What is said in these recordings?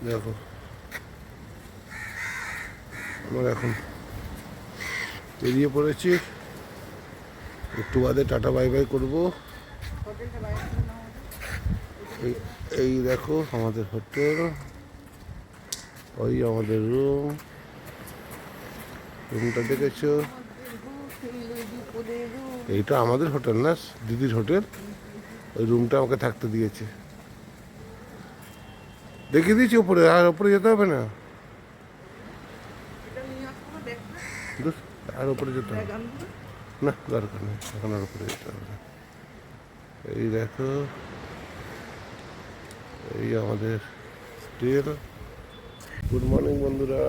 দেখো আমরা এখন বেরিয়ে পড়েছি, একটু বাদে টাটা বাই বাই করবো। এই দেখো আমাদের হোটেল, ওই আমাদের রুমটা দেখেছো? এইটা আমাদের হোটেল না, দিদির হোটেল। ওই রুমটা আমাকে থাকতে দিয়েছে, দেখিয়ে দিয়েছি উপরে, আর উপরে যেতে হবে না, আর উপরে যেতে হবে না, দরকার নেই এখন, আর উপরে যেতে হবে না। এই দেখো এই আমাদের হোটেল। গুড মর্নিং বন্ধুরা।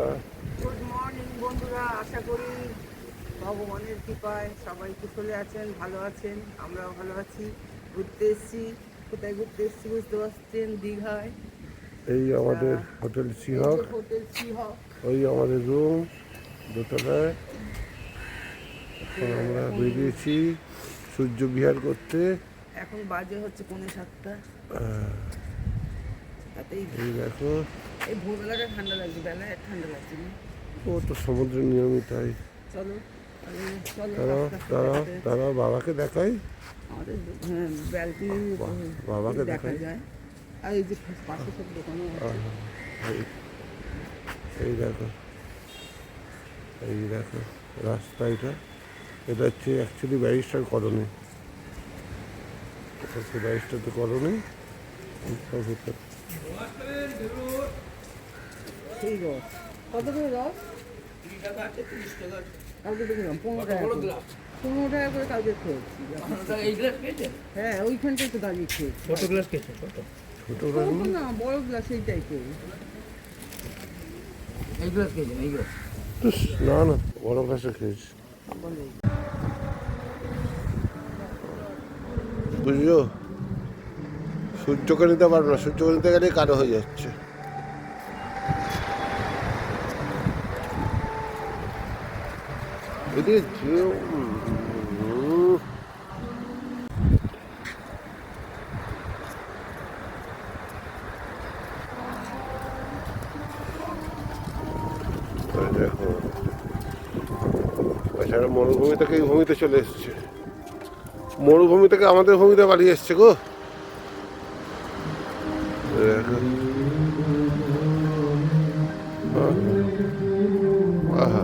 গুড মর্নিং বন্ধুরা, আশা করি ভগবানের কৃপায় সবাই কুশলে আছেন, ভালো আছেন। আমরাও ভালো আছি। ঘুরতে এসেছি, কোথায় ঘুরতে এসেছি বুঝতে পারছেন? দীঘায়। এই আমাদের হোটেল সিহক, হোটেল সিহক। ওই আমাদের রুম দোতলায়। এখন আমরা বেরিয়েছি সূর্য বিহার করতে। এখন বাজে হচ্ছে 6:45। তাতেই এই দেখো, এই ভোরবেলাটা ঠান্ডা লাগছে, বেলায় ঠান্ডা লাগছে না। ও তো সমুদ্রের নিয়মই তাই। চলো তারা বাবাকে দেখাই, আমাদের ব্যালকনি বাবাকে দেখা দেখাই। যায়। আর এই যে পাশে সব দোকানে এই দেখো, এই দেখো রাস্তা, এটা হচ্ছে অ্যাকচুয়ালি ব্যারিস্টার কলোনি, এটা হচ্ছে ব্যারিস্টার তো কলোনি। সেই রস কত করে রস? 30 টাকা। কালকে দেখলাম 15 টাকা করে কালকে খেয়েছি। হ্যাঁ, ওইখানটাই তো দাঁড়িয়ে খেয়েছি। ছোট গ্লাস খেয়েছে? ছোট না, বড় গ্লাস এইটাই খেয়ে। এই গ্লাস খেয়েছেন? এই গ্লাস না না, বড় গ্লাসে খেয়েছি। বুঝলো, সূর্যকে নিতে পারবো না, সূর্যকে নিতে গেলে কালো হয়ে যাচ্ছে। এদিকে দেখো, এছাড়া মরুভূমি থেকে এই ভূমিতে চলে এসছে, মরুভূমি থেকে আমাদের ভূমিতে পালিয়ে এসছে গো। দেখো আহা,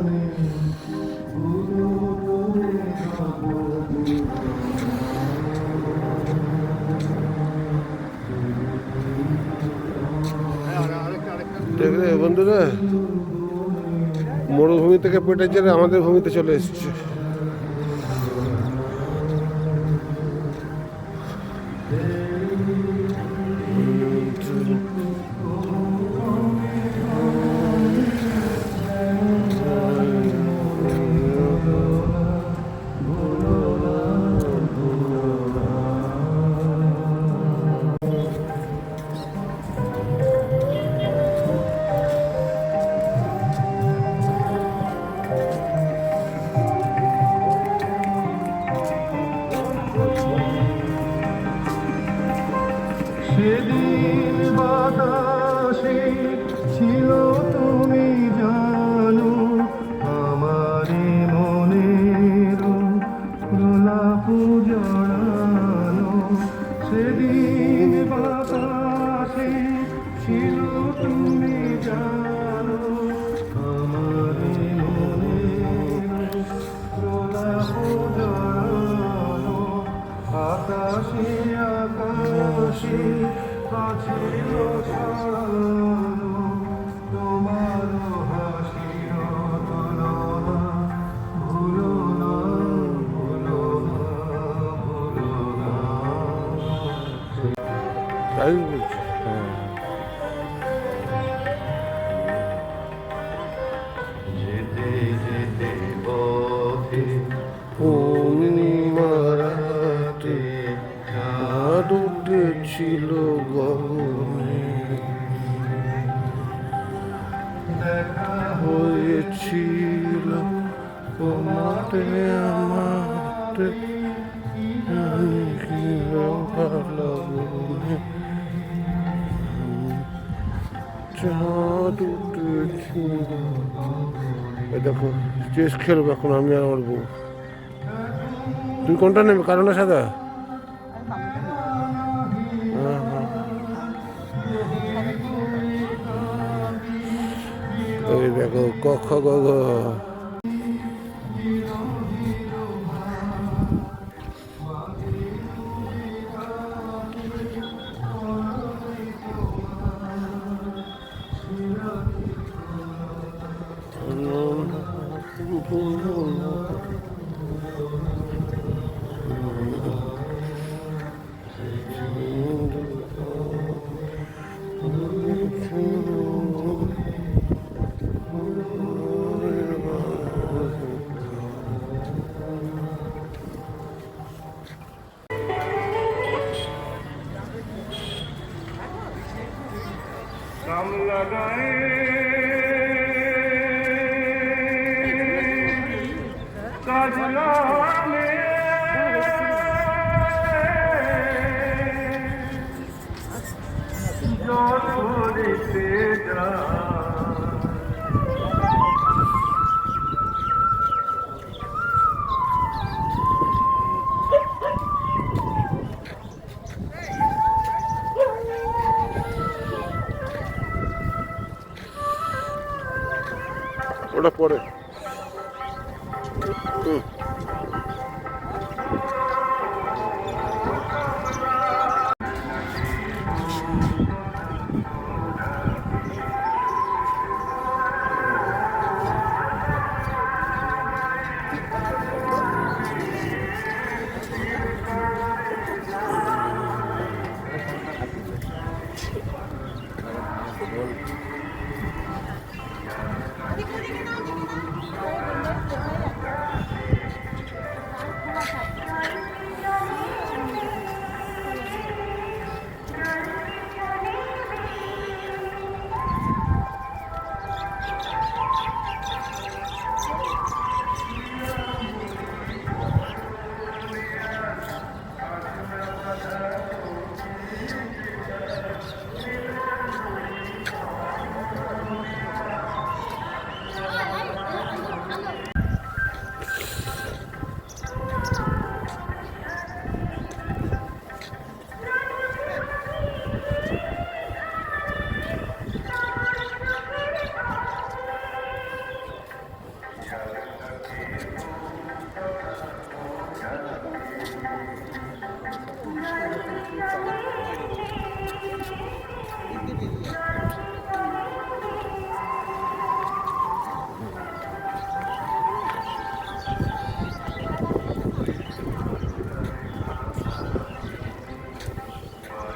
দেখলে বন্ধুরা, মরুভূমি থেকে পেটে চলে আমাদের ভূমিতে চলে এসছে। সেদিন বাতাসে ছিল তুমি জানো, আমারে মনের গোলাপ জড়ানো। সেদিন বাতাসে ছিল তুমি জানো, আমারে মনের গোলাপ জড়ানো। আকাশে আকাশে আছিল ছড়ানো তোমার হাসির তুলনা, ভুলো না, ভুলো না, ভুলো না। তাই বলছি, হ্যাঁ। যেতে যেতে পথে পূর্ণিমারাতে চাঁদ উঠেছিল গগনে, দেখা হয়েছিল তোমাতে আমাতে ভালো এই দেখো চেস খেলবো এখন আমি আর আমার বউ। তুই কোনটা নেবে, কালো না সাদা? হ্যাঁ হ্যাঁ। ওই দেখো ক খ গ ঘ। कमला गाए काजला में जो थोड़ी तेजा ওটা পরে।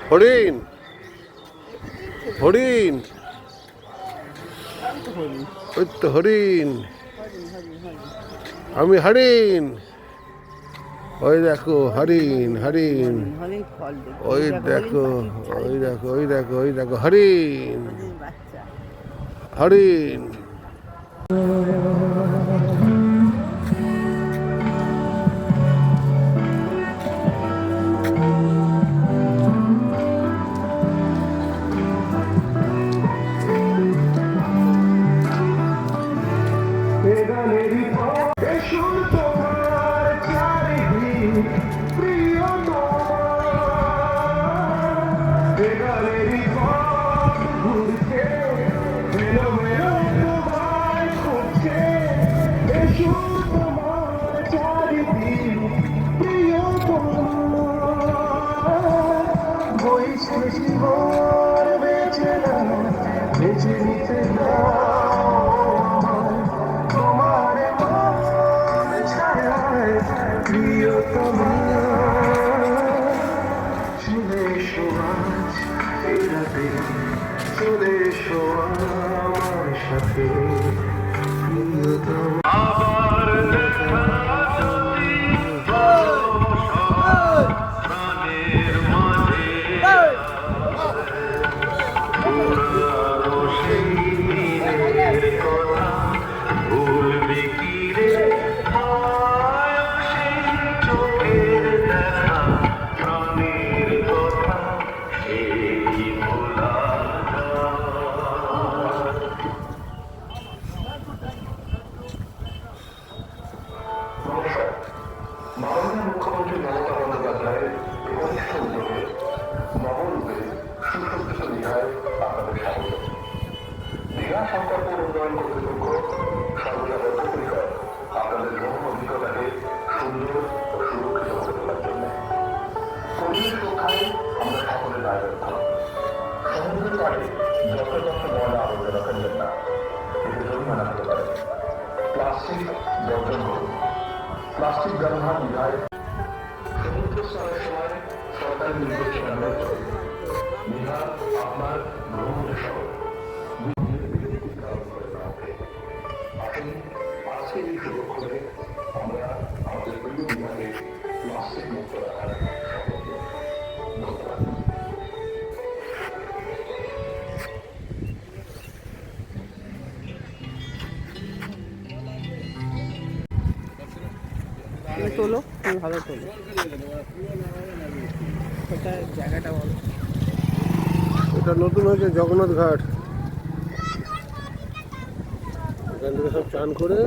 হরিণ হরিণ, ওই তো হরিণ, আমি হরিণ। ওই দেখো হরিণ হরিণ, ওই দেখো ওই দেখো ওই দেখো ওই দেখো হরিণ হরিণ। তুমি তোলো, তুমি ভালো তোলো। কোথায় জায়গাটা বলো? এটা নতুন হয়েছে জগন্নাথ ঘাট। এখান থেকে সব চান করে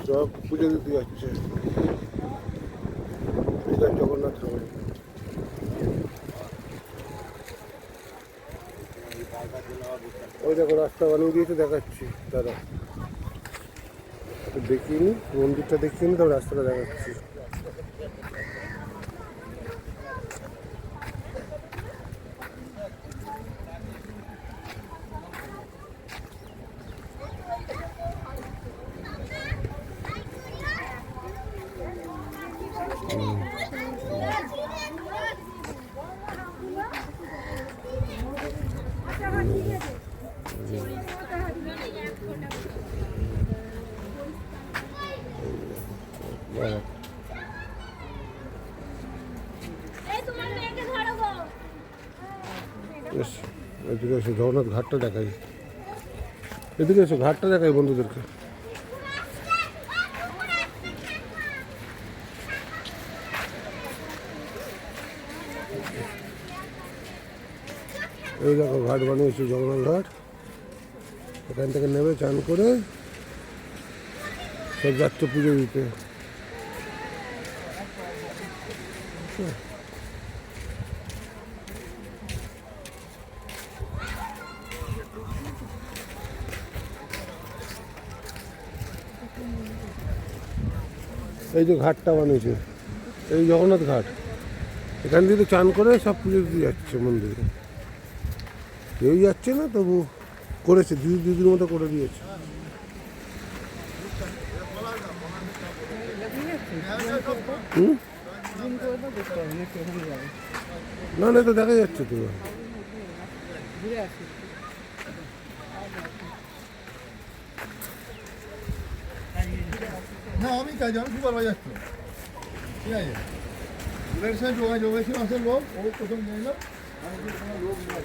সব পুজো দিতে যাচ্ছে। এটা জগন্নাথ ঠাকুর। ওই দেখো রাস্তা বানিয়ে দিয়েছে, দেখাচ্ছি দাদা। দেখিনি মন্দিরটা, দেখিনি তবে রাস্তাটা দেখাচ্ছি। এদিকে এসে জগন্নাথ ঘাটটা দেখাই, এদিকে এসে ঘাটটা দেখাই বন্ধুদেরকে। এই দেখো ঘাট বানিয়েছে জগন্নাথ ঘাট। এখান থেকে নেমে চান করে সব যাচ্ছে পুজো দিতে। এই যে ঘাটটা বানিয়েছে, এই জগন্নাথ ঘাট, এখান থেকে চান করে সব পুজো দিতে যাচ্ছে মন্দিরে। কেউ যাচ্ছে না, তবু করেছে, দিদির মতো করে দিয়েছে। না না, তো দেখা যাচ্ছে তো। হ্যাঁ আমি কাজ, আমি সুপারভাইজার তো, ঠিক আছে। এবার সাথে যোগাযোগ হয়েছিল আসলে লোক, ও প্রথম জানলাম আমি কোনো লোক না,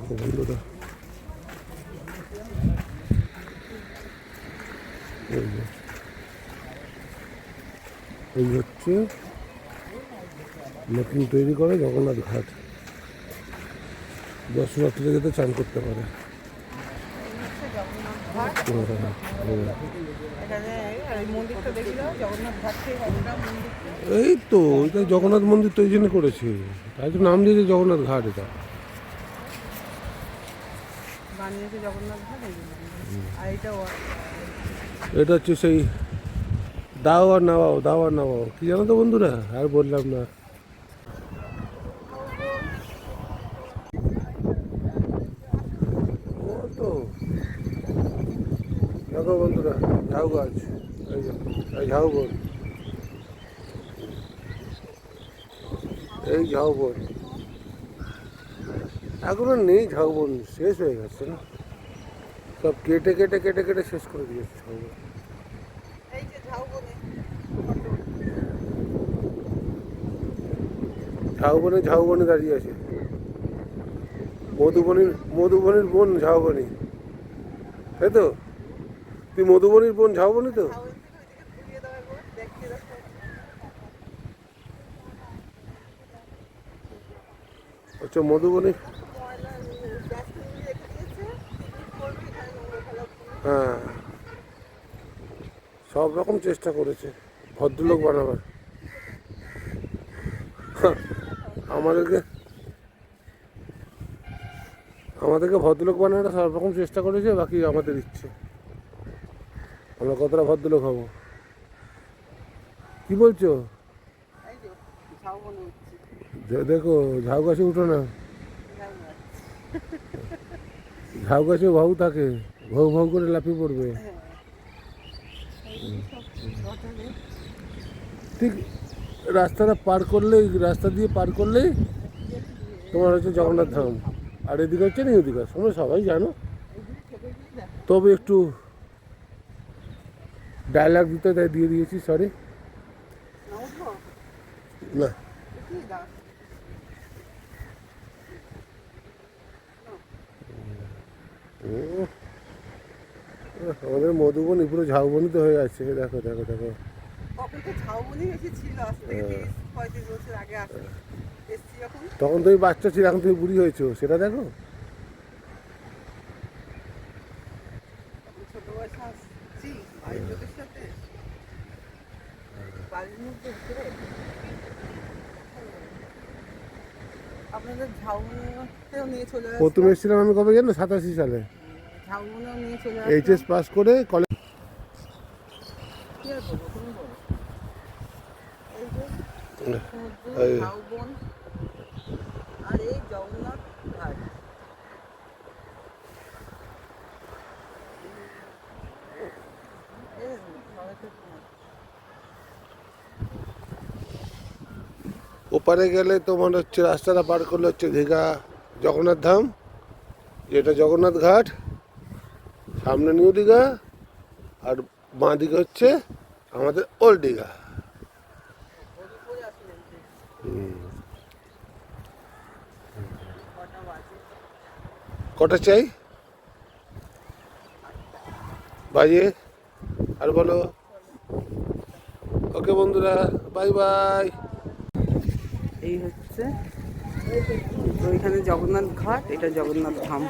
বন্ধুরা এই হচ্ছে নতুন তৈরি করে জগন্নাথ ঘাট, দর্শনার্থীরা যাতে চান করতে পারে। এই তো এটা জগন্নাথ মন্দির তো এই জন্য করেছে, তাই তো নাম দিয়েছে জগন্নাথ ঘাট। এটা এটা হচ্ছে সেই দাও আর নাও, দাও আর নাও, কি জানো তো বন্ধুরা, আর বললাম না। তো দেখো বন্ধুরা, ঝাউ গাছ, এই ঝাউ বন, এই ঝাউ বন এখনো নেই, ঝাউ বন শেষ হয়ে গেছে না, সব কেটে কেটে কেটে কেটে শেষ করে দিয়েছে ঝাউ বন। ঝাউবনে দাঁড়িয়ে আছে, মধুবনির বোন ঝাউবনি, তাই তো? তুই মধুবনির বোন ঝাউবনি তো? আচ্ছা মধুবনি, হ্যাঁ সব রকম চেষ্টা করেছে ভদ্রলোক বানাবার। আমাদেরকে ভদ্রলোক বানানোটা সব রকম চেষ্টা করেছে, বাকি আমাদের ইচ্ছে আমরা কতটা ভদ্রলোক হব। কি বলছো? দেখো ঝাউ গাছে উঠো না, ঝাউ গাছে ভাউ থাকে, ভাউ ভাউ করে লাফিয়ে পড়বে। ঠিক রাস্তাটা পার করলেই, রাস্তা দিয়ে পার করলেই তোমার হচ্ছে জগন্নাথ ধাম, আর এদিকে হচ্ছে নিউ দীঘা। তোমরা সবাই জানো, তবে একটু ডায়লগ দিতে তাই দিয়ে দিয়েছি, সরি। না আমাদের মধুবনী পুরো ঝাউবনিত হয়ে আছে। দেখো দেখো দেখো, কখন তো ঝাউবনি বেশি ছিল, আজ থেকে 30-35 বছর আগে এসছি যখন। তখন তুমি বাচ্চা ছিল, এখন তুমি বুড়ি হয়েছো, সেটা দেখো। তখন ছোট বয়সে আসছি বাড়ির লোকের সাথে, বাড়ির মধ্যে ভিতরে। আপনাদের ঝাউবনিতেও নিয়ে চলে আসতো। প্রথম এসেছিলাম আমি কবে জানো? 87 সালে। ঝাউবনিও নিয়ে চলে এইচএস পাস করে কলেজ। কি আর বলবো, তুমি বলো। এই যে সমুদ্র, এই। ঝাউবন আর এই জগন্নাথ ঘাট। এই সবাইকে ওপারে গেলে তোমার হচ্ছে রাস্তাটা পার করলে হচ্ছে দীঘা জগন্নাথ ধাম, যেটা জগন্নাথ ঘাট, সামনে নিউ দীঘা, আর বাঁ দিকে হচ্ছে আমাদের ওল্ড দীঘা। করে আসলেন যে কটা বাজে। কটা চাই বাজে? আর বলো। ওকে বন্ধুরা, বাই বাই। এই হচ্ছে তো এখানে জগন্নাথ ঘাট, এটা জগন্নাথ ধাম।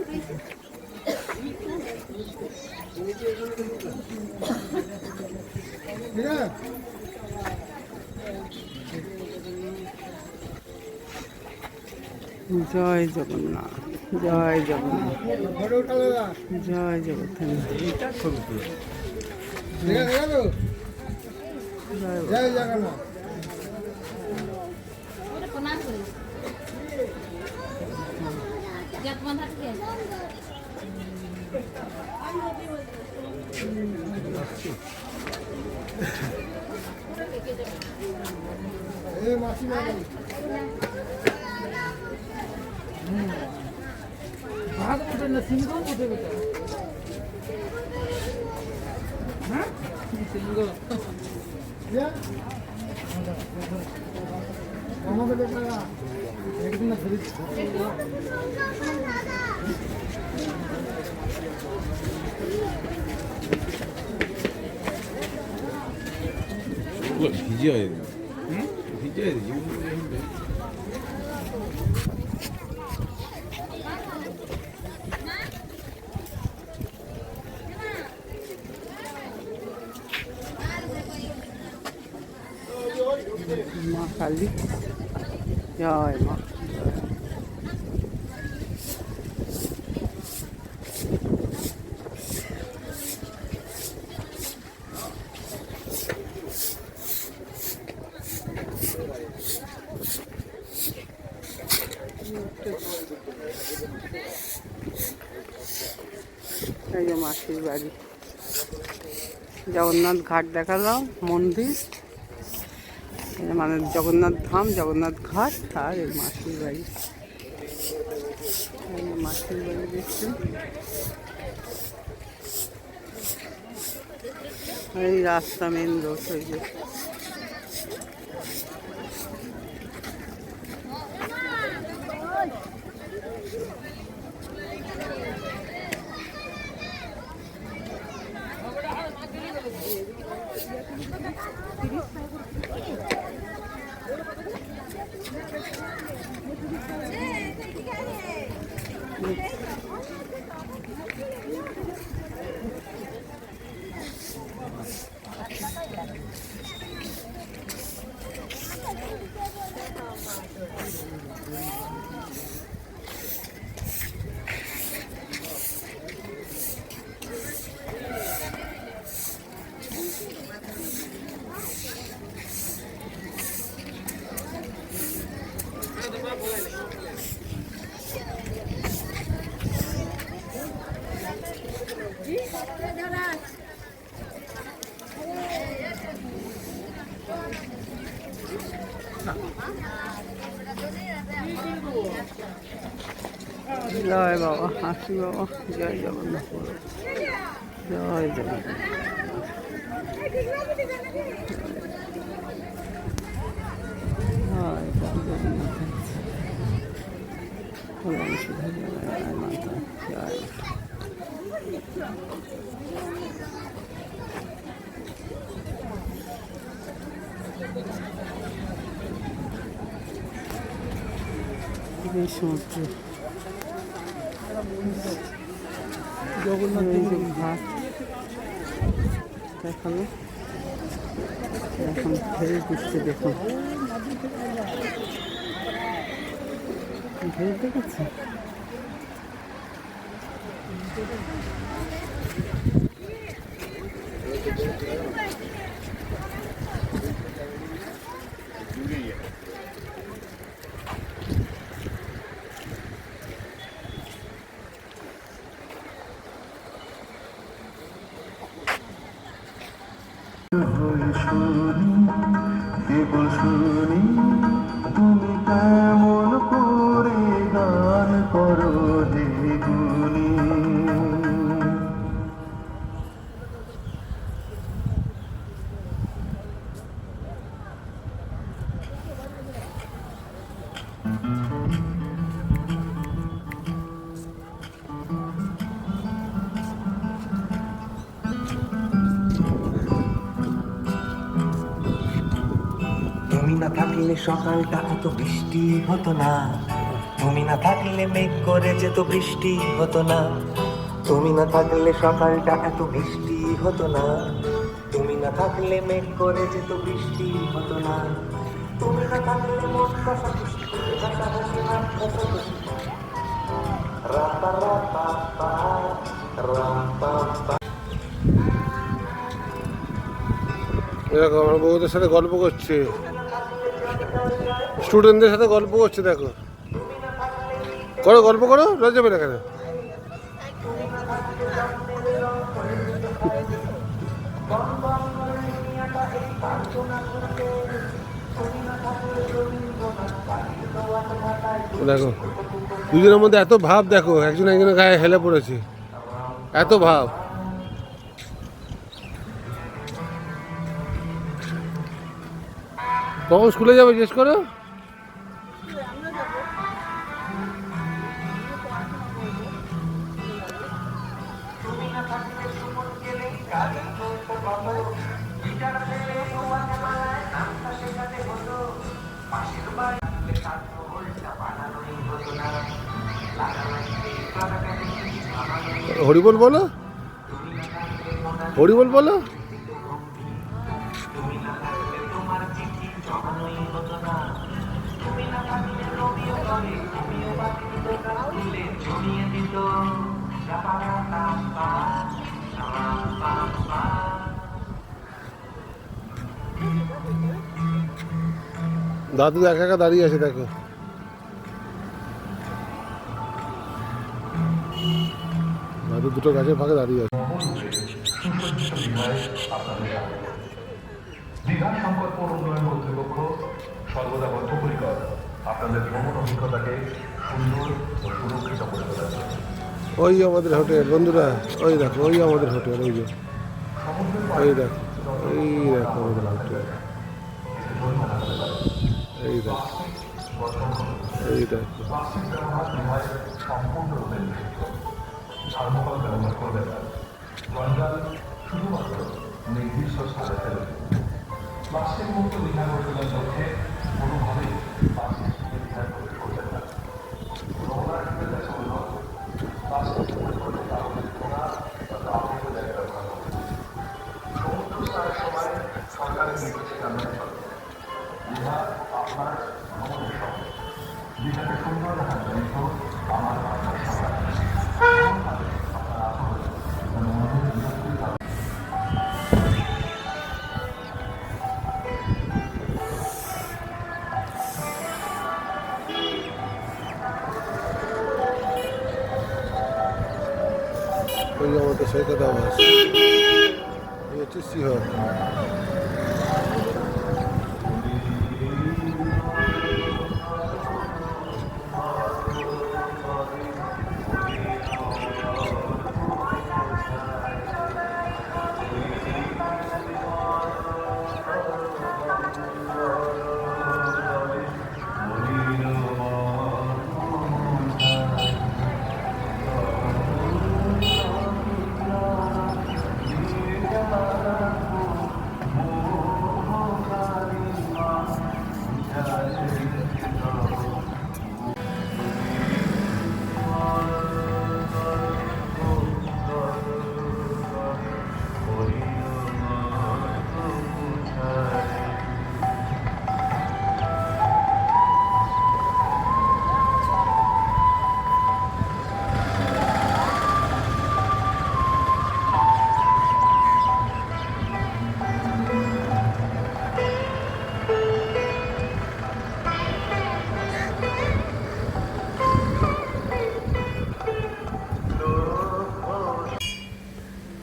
ঠিক আছে? জয় জগন্নাথ, জয় জগন্নাথ, ফটো উঠালে না? জয় জগন্নাথ, ঠিক আছে, দেখো। জয় জয় জগন্নাথ। এই মাসিমা ভাগ উঠে না, সিংহ উঠে বেটা। হ্যাঁ সিংহ আমাকে দেখা একদিন না ধরে ভিজে ভিজে মা কালী, জয় মা। এই যে মাসির বাড়ি, জগন্নাথ ঘাট দেখালাম, মন্দির মানে জগন্নাথ ধাম, জগন্নাথ ঘাট, আর এই মাসির বাড়ি। এই মাসির বাড়ি দেখছেন, এই রাস্তা মেন রোড হয়ে যে। জয় বাবা, হাসি বাবা, জয় জগন্নাথ, জয় জগন্নাথ। জয় জগন্নাথ, জয় সমুদ্র, জগন্নাথ ঘাট দেখালো। এখন ফেরি দিচ্ছে, দেখুন ফেরি দেখেছে। কেবল শুনি তুমি কেমন করে গান করো হে গুনি। তুমি না থাকলে সকালটা এত বৃষ্টি হতো না, তুমি না থাকলে মেঘ করে যেত বৃষ্টি হতো না, তুমি না থাকলে সকালটা এত বৃষ্টি হতো না, তুমি না থাকলে মেঘ করে যেত বৃষ্টি হতো না, তুমি না থাকলে মন কষাকষি করে হাসাহাসি না হাসাহাসি। রাপা রাপা পা রাপা পা। দেখো আমার বউদের সাথে গল্প করছে, স্টুডেন্টদের সাথে গল্প করছে। দেখো করো, গল্প করো, লজ্জা পেলে কেন? দেখো দুজনের মধ্যে এত ভাব, দেখো একজন একজনের গায়ে হেলে পড়েছে, এত ভাব। কখন স্কুলে যাবে জিজ্ঞেস করো। হরিবল বলো, হরিবল বলো। দাদু একা একা দাঁড়িয়ে আছে, দেখো দাদু দুটো গাছের ফাঁকে দাঁড়িয়ে আছে। দীঘা সংকল্প উন্নয়ন কর্তৃপক্ষ সর্বদা বদ্ধপরিকর আপনাদের ভ্রমণ অভিজ্ঞতাকে সুন্দর ও সুরক্ষিত করে তোলার জন্য। ওই আমাদের হোটেল বন্ধুরা, ওই দেখো ওই আমাদের হোটেল, ওই যে এই দেখো, এই দেখো আমাদের হোটেল, এই দেখো, এই দেখো। প্লাস্টিক ব্যবহার নির্মাণের সম্পূর্ণরূপে নিষিদ্ধ। থার্মোকল ব্যবহার করবেন না। জঞ্জাল শুধুমাত্র নির্দিষ্ট স্থানে ফেলবেন। প্লাস্টিক মুক্ত দীঘা গড়ে লক্ষ্যে কোনোভাবেই প্লাস্টিক দীঘা প্রবেশ করবেন না। নোংরা ঢুকে যাচ্ছে প্লাস্টিক করে কাগজের কোনা বা কাপড়ের জায়গায় ব্যবহার করবেন। সমুদ্র স্নানের সময় সরকারের নির্দেশিকা মেনে চলবে। দীঘা আপনার ভ্রমণের সঙ্গে। দীঘাকে সুন্দর রাখার দায়িত্ব আমার আপনার সবার। আপনার আচরণ যেন অন্যদের বিরক্তির কারণ। ওই আমাদের সৈকত আবাস, এই হচ্ছে শিহর।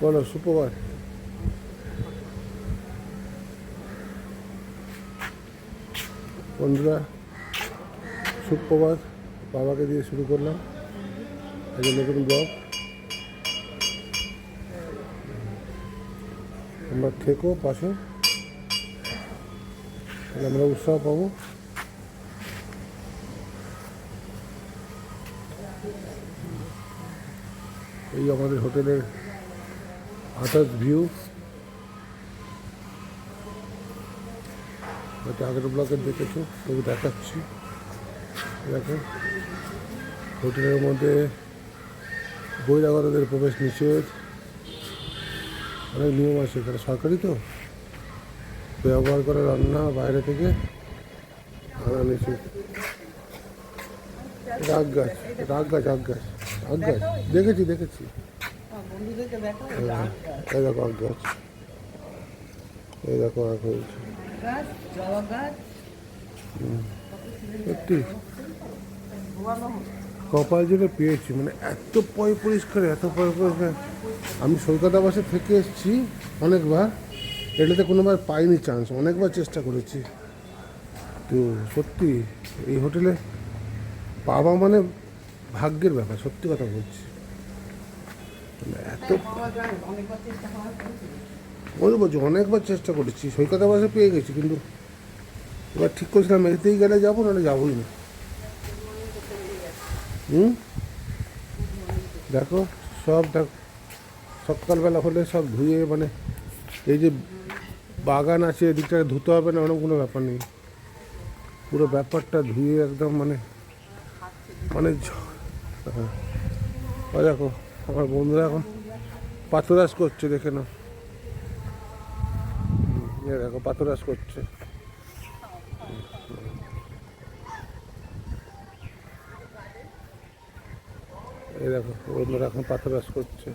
বলো সুপ্রভাত। বন্ধুরা সুপ্রভাত, বাবাকে দিয়ে শুরু করলাম আজকে নতুন ব্লগ। আমরা থেকো পাশে, তাহলে আমরা উৎসাহ পাবো। এই আমাদের হোটেলের আদার্স ভিউ, হয়তো আগের ব্লকে দেখেছো, তবু দেখাচ্ছি। দেখো হোটেলের মধ্যে বহিরাগতদের প্রবেশ নিষেধ, অনেক নিয়ম আছে এখানে, সরকারি তো ব্যবহার করা রান্না বাইরে থেকে আনা নিষেধ। আগ গাছ, আগ গাছ, আগ গাছ, আগ গাছ দেখেছি দেখেছি। বন্ধুদেরকে দেখো এই দেখো আগ গাছ, এই দেখো আগ হয়েছে গাছ, জবা গাছ, সত্যি ধোয়ানো হচ্ছে। কপাল যেটা পেয়েছি, মানে এত পরিষ্কার, এত পরিষ্কার। আমি সৈকত আবাসে থেকে এসেছি অনেকবার, এটাতে কোনোবার পাইনি চান্স, অনেকবার চেষ্টা করেছি। তো সত্যি এই হোটেলে পাওয়া মানে ভাগ্যের ব্যাপার, সত্যি কথা বলছি। মানে এত পাওয়া যায়, অনেকবার চেষ্টা করা হয়েছে। বলছি অনেকবার চেষ্টা করেছি, সৈকত আবাসে পেয়ে গেছি, কিন্তু এবার ঠিক করেছিলাম এতেই গেলে যাবো, নাহলে যাবোই না। দেখো সব দেখ, সকালবেলা হলে সব ধুয়ে, মানে এই যে বাগান আছে এদিকটাকে ধুতে হবে না, ওরকম কোনো ব্যাপার নেই। পুরো ব্যাপারটা ধুয়ে একদম মানে মানে হ্যাঁ। ও দেখো আমার বন্ধুরা এখন পাথরাস করছে, দেখে নাও। দেখো পাথরাস করছে। এই দেখো বন্ধুরা এখন পাথরাস করছে,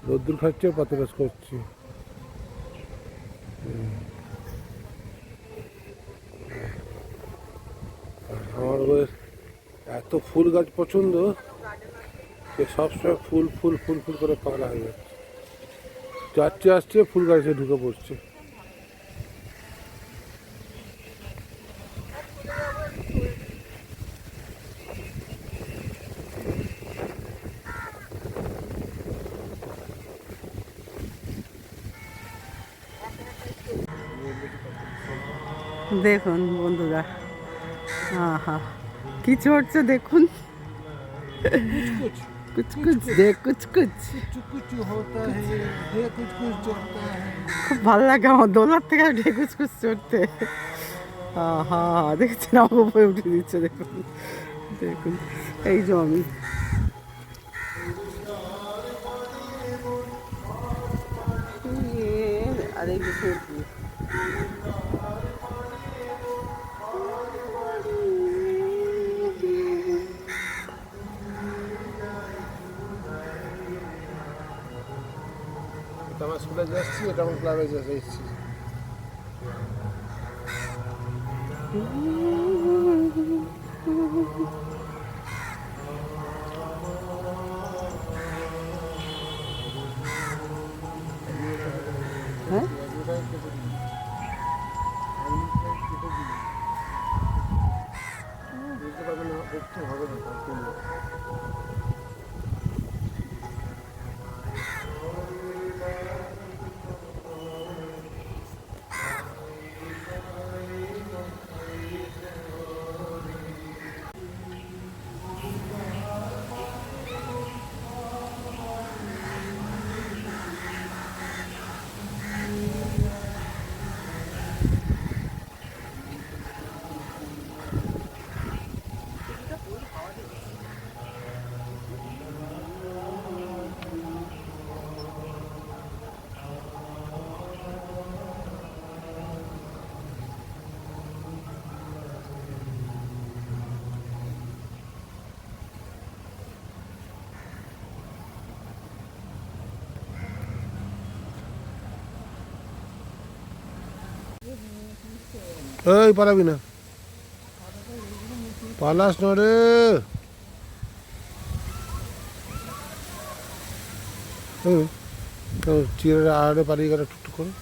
রোদ্দুর খাচ্ছে, পাথরাস করছে। আমার ওদের এত ফুল গাছ পছন্দ, সে সবসময় ফুল ফুল ফুল ফুল করে পাগলা হয়ে যাচ্ছে, যাচ্ছে আসছে ফুল গাছে ঢুকে পড়ছে। দেখুন বন্ধুরা, আহা কি চড়ছে দেখুন, কুচকুচ দে কুচকুচ, খুব ভালো লাগে আমার দোলার থেকে ঢেকুচকুচ চড়তে। আহা দেখছেন আমার উপরে উঠে দিচ্ছে, দেখুন দেখুন এই যে আমি আর এই যে সবজি। আমার স্কুলে যাচ্ছি, এটা আমার ক্লাবে যাচ্ছি। হ্যাঁ বুঝতে পারবেন না, দেখতে হবে না। এই পালাবি না, পালাস না রে। হুম, তো চিড়ে আড়ে পালিয়ে গেল টুকটুক করে।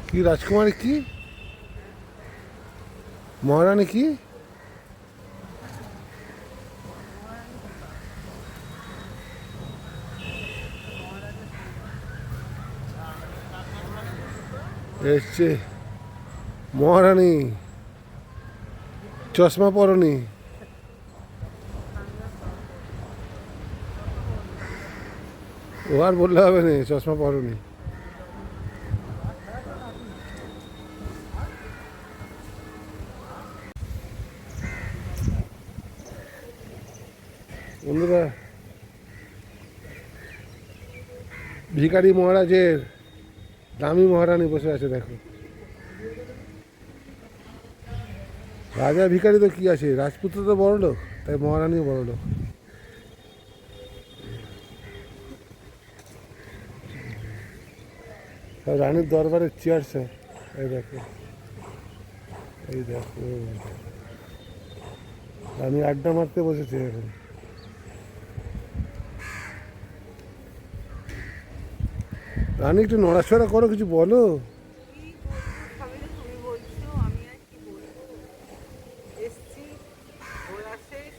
কি রাজকুমারী কি মহারানী কি এসছে মহারানী, চশমা পরনি। ও আর বললে হবে না, চশমা পরনি। বন্ধুরা, ভিখারি মহারাজের দামি মহারানী বসে আছে দেখো। রাজা ভিখারি তো কি আছে, রাজপুত্র তো বড় লোক, তাই মহারানীও বড় লোক। সব রানীর দরবারের চেয়ার স্যার, এই দেখো, এই দেখো রানী আড্ডা মারতে বসেছে এখন। রানী একটু নড়াচড়া করো, কিছু বলো। কি বলবো, সবই তো তুমি বলছো, আমি আর কি বলবো। এসছি, ঘোরা শেষ,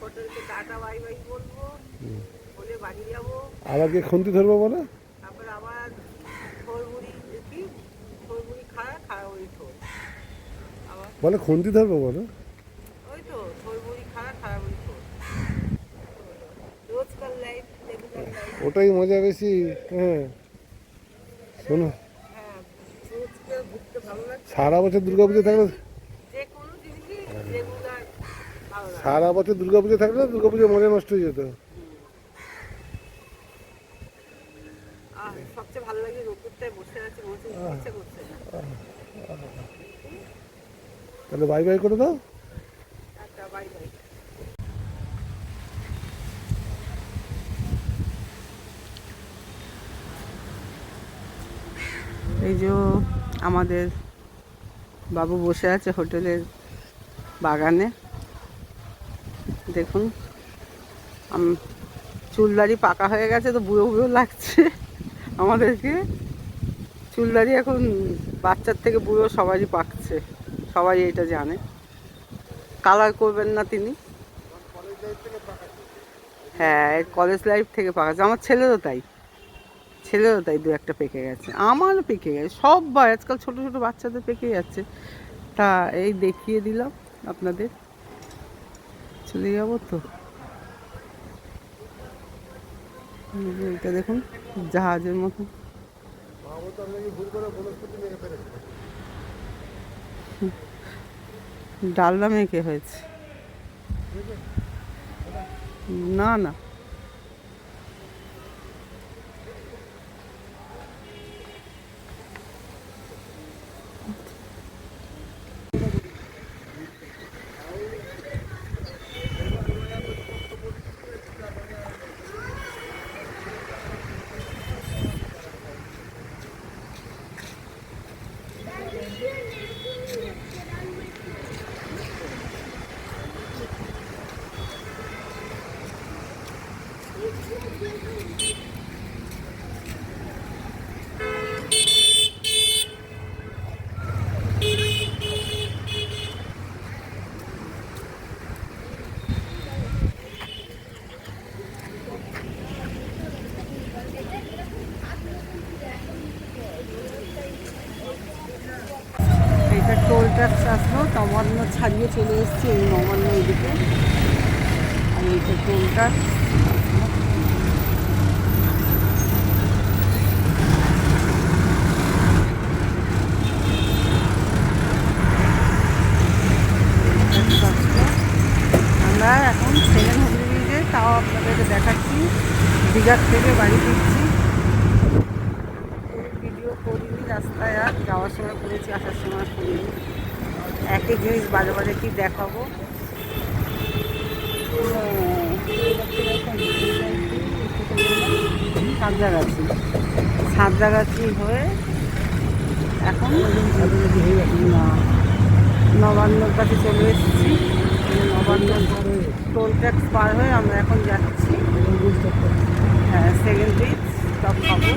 হোটেলকে টাটা বাই বাই বলবো, বলে বাড়ি যাবো, আবার কে খুন্তি ধরবো বলো, তারপর আবার থোরবুড়ি দেখি, থোরবুড়ি খাড়া খাড়া ওই থোর, আবার বলে খুন্তি ধরবো বলো। ওই তো থোরবুড়ি খাড়া খাড়া ওই থোর, রোজকার লাইফ, রেগুলার লাইফ। ওটাই মজা বেশি। হ্যাঁ শোনো, হ্যাঁ, রোজকে ঘুরতে ভালো লাগছে, সারা বছর দুর্গাপুজো থাকলে, যে কোনো জিনিসই রেগুলার ভালো লাগে। সারা বছর দুর্গাপুজো থাকলে দুর্গাপুজোর মজা নষ্ট হয়ে যেত। সবচেয়ে ভালো লাগে রোদ্দুরটায় বসে আছে, বসে ইচ্ছে করছে না। তাহলে বাই বাই করে দাও। Tata bye bye. এই যে আমাদের বাবু বসে আছে হোটেলের বাগানে, দেখুন। চুলদাড়ি পাকা হয়ে গেছে তো বুড়ো বুড়ো লাগছে আমাদেরকে। চুলদাড়ি এখন বাচ্চার থেকে বুড়ো সবারই পাকছে, সবাই এটা জানে। কালার করবেন না তিনি, হ্যাঁ কলেজ লাইফ থেকে পাকাচ্ছে। আমার ছেলেরও তাই, ছেলেরও তাই, দু একটা পেকে গেছে, আমারও পেকে গেছে, সবাই আজকাল ছোটো ছোটো বাচ্চাদের পেকে যাচ্ছে। তা এই দেখিয়ে দিলাম আপনাদের, চলে যাবো তো। এটা দেখুন জাহাজের মতো, ডালনা মেখে হয়েছে। না না, এইটা টোল ট্যাক্স আসলো, নবান্ন ছাড়িয়ে চলে এসেছি, এই নবান্ন এদিকে। আর এইটা টোলটা। আমরা এখন সেকেন্ড হুগলি ব্রিজে, তাও আপনাদেরকে দেখাচ্ছি। দীঘার থেকে বাড়ি ফিরছি, ভিডিও করিনি রাস্তায়, আর যাওয়ার সময় করেছি, আসার সময় করিনি। একই জিনিস বারে বারে কি দেখাবো। সাঁতরাগাছি হয়ে এখন না নবান্নর কাছে চলে এসেছি। নবান্ন টোল ট্যাক্স পার হয়ে আমরা এখন যাচ্ছি, হ্যাঁ, সেকেন্ড ব্রিজ স্টপ পাবো।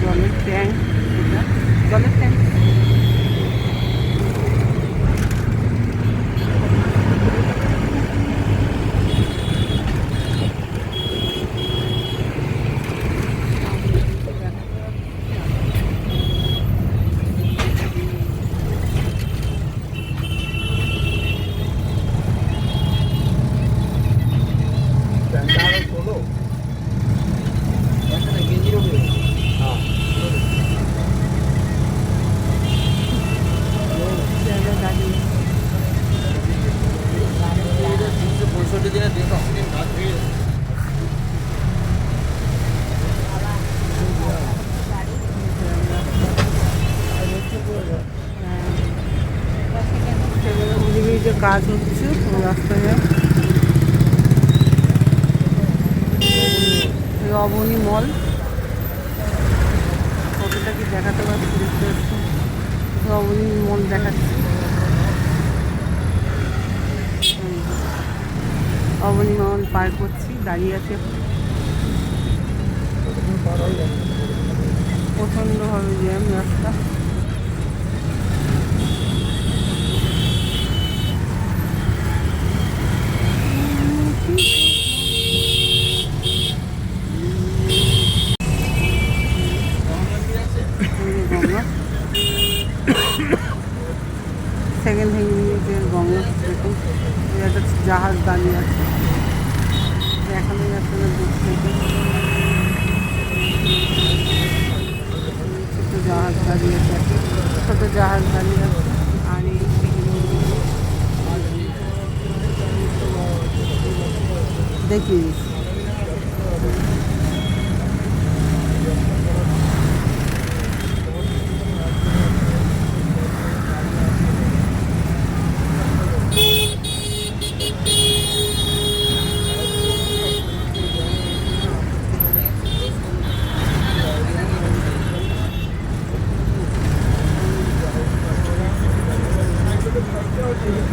জলের ট্যাঙ্ক, এটা জলের ট্যাঙ্ক। যে কাজ হচ্ছে রাস্তায়, রবণী মল, কতটা কি দেখাতে পারছি দেখতে পাচ্ছি। রবণী মল দেখাচ্ছি, রবণী মল পার করছি, দাঁড়িয়ে আছে। প্রচণ্ডভাবে জ্যাম রাস্তা। সেকেন্ড হ্যান্ডের গঙ্গা, দেখুন একটা জাহাজ দাঁড়িয়ে আছে, এখানে যাচ্ছে না দূর থেকে। ছোটো জাহাজ দাঁড়িয়ে আছে, ছোটো জাহাজ দাঁড়িয়ে আছে। আর এই দেখি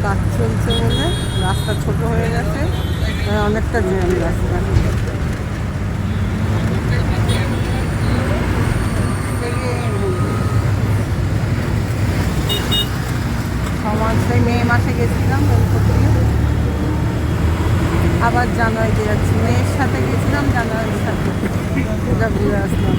কাজ চলছে বলে রাস্তা ছোট হয়ে গেছে, অনেকটা জ্যাম রাস্তা। সেই মে মাসে গেছিলাম আবার জানুয়ারিতে যাচ্ছি। মেয়ের সাথে গেছিলাম, জানুয়ারির সাথে ঘুরে ঘুরে আসলাম।